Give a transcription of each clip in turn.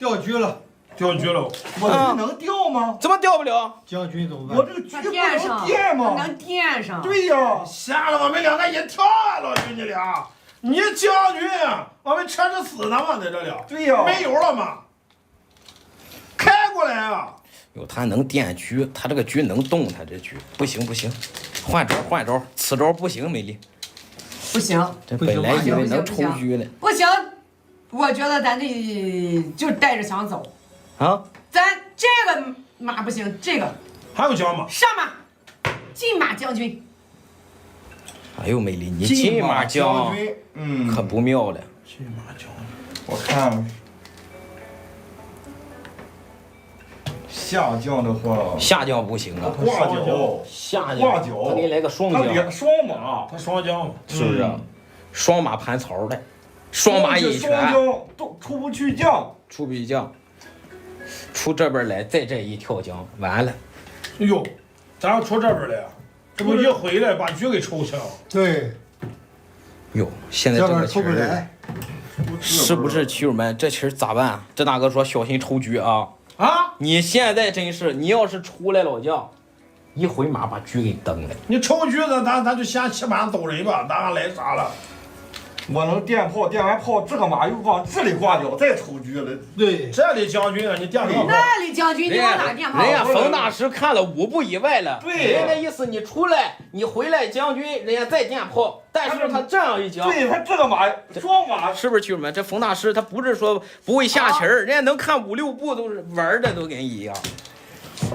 掉局了，掉局了。我这能掉吗？怎么掉不了？将军怎么办？我这个局不能垫吗？能垫上。对呀，吓得我们两个一跳啊，老徐你俩，你将军，我们车是死的嘛，在这里。对呀，没油了吗？开过来啊！哟，他能垫局，他这个局能动，他这局不行不行，换招，此招不行，美丽。不行，这本来以为能抽局呢。不行，我觉得咱得就带着枪走。啊，咱这个马不行，这个还有将吗？上马，进马将军。哎呦，美丽，你进马将军，可不妙了。进马将军，我看下将的话，下将不行啊，挂角，下将挂角，他给你来个双将，双马，他双将嘛，是不是？双马盘槽的，双马一拳，双将都出不去将，出不去将，出这边来，再这一跳将，完了。哎呦，咱要出这边来，这不一回来把局给抽去了。对，哟，现在这个抽不来，是不是棋友们？这棋咋办？这大哥说小心抽局啊！啊！你现在真是，你要是出来老将，一回马把局给蹬了。你抽局子，咱就先骑马上走人吧，咱还来啥了？我能垫炮，垫完炮，这个马又往这里挂角，再抽局了。对，这里将军啊，你垫炮。那里将军，你往哪垫炮？人家冯大师看了5步以外了。对，人家意思你出来，你回来将军，人家再垫炮。但是他这样一讲，对他这个马双马，是不是棋友们？这冯大师他不是说不会下棋儿，人家能看5、6步都是玩的都跟一样。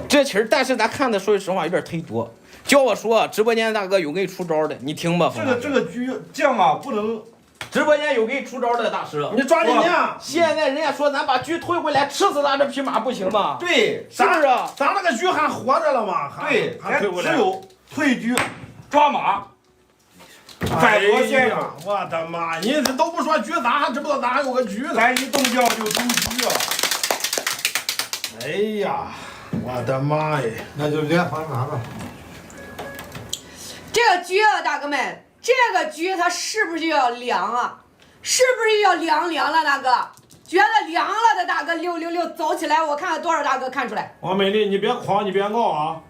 这棋儿，但是咱看的说实话有点忒多。叫我说，直播间大哥有给你出招的，你听吧。这个局将啊不能。直播间有给你出招的大师，你抓紧呢！现在人家说咱把局推回来，吃死咱这匹马不行吗？对，是不是啊？咱那个局还活着了吗？对，还推回来。只有退局抓马。反国先生，我的妈！你这都不说局，咱还知不知道咱还有个局呢？咱一动将就出局啊！哎呀，我的妈呀！那就连环马吧。这个局啊，大哥们。这个局它是不是就要凉啊？是不是要凉了，大哥？觉得凉了的大哥666走起来，我看看多少大哥看出来。王美丽，你别狂，你别傲啊！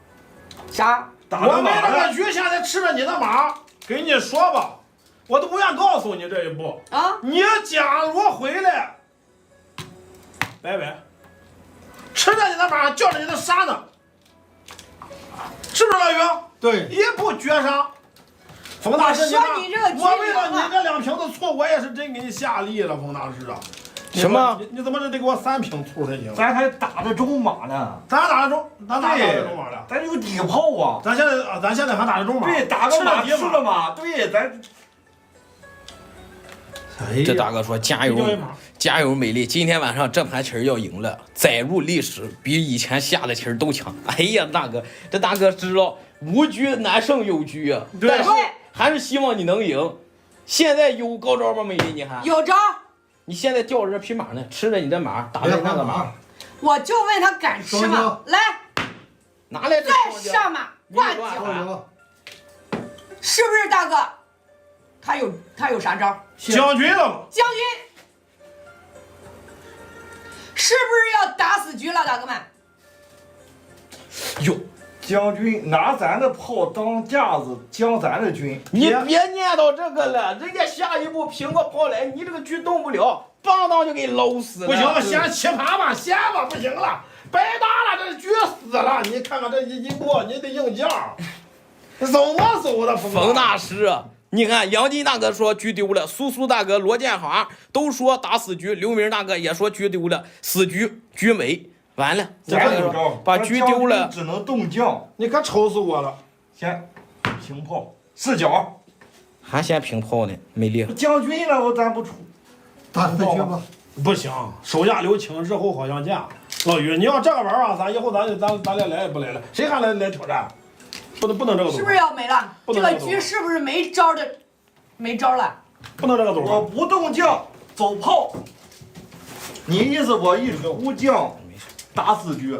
啥？我们这个局现在吃着你的马，跟你说吧，我都不愿告诉你这一步啊！你假如回来，拜拜，吃着你的马，叫着你的杀呢，是不是老于？对，一步绝杀。冯大师，我为了你这2瓶子醋，我也是真给你下力了，冯大师啊！什么？你怎么得给我3瓶醋才行？咱还打得中马呢，咱打得中，咱打得中马了。咱有底炮啊！咱现在还打得中马？对，打个马吃了马，对，咱。这大哥说加油，加油，美丽！今天晚上这盘棋要赢了，载入历史，比以前下的棋都强。哎呀，大哥，这大哥知道无局难胜有局啊，但是还是希望你能赢。现在有高招吗，美丽？你还有招？你现在吊着这匹马呢，吃着你的马，打着那个马。我就问他敢吃吗？来，拿来这再上马挂角，是不是大哥？他有啥招？将军了吗？将军，是不是要打死局了，大哥们？哟。将军拿咱的炮当架子，将咱的军。你别念叨这个了，人家下一步平过炮来，你这个局动不了，当当就给捞死了。不行，先起盘吧，先吧，不行了，白搭了，这局死了。你看看这一步，你得硬将，走啊走的。冯大师，你看杨金大哥说局丢了，苏苏大哥、罗建华都说打死局，刘明大哥也说局丢了，死局局没。完了，把局丢了，只能动将。你可愁死我了！先平炮4角，还先平炮呢，美丽。将军了，咱不出，打4局吧。不行，手下留情，日后好相见。老于，你要这个玩啊，咱以后咱俩来也不来了，谁还来挑战？不能这个走。是不是要没了？这个局是不是没招的？没招了。不能这个走。我不动将，走炮。你意思我一出将。打死局！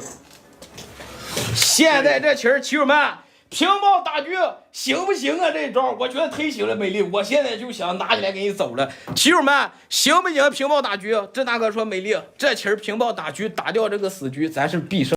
现在这棋儿，棋友们，平报大局行不行啊？这招我觉得忒行了，美丽，我现在就想拿起来给你走了。棋友们，行不行？平报大局，这大哥说美丽，这棋儿平报大局，打掉这个死局，咱是必胜。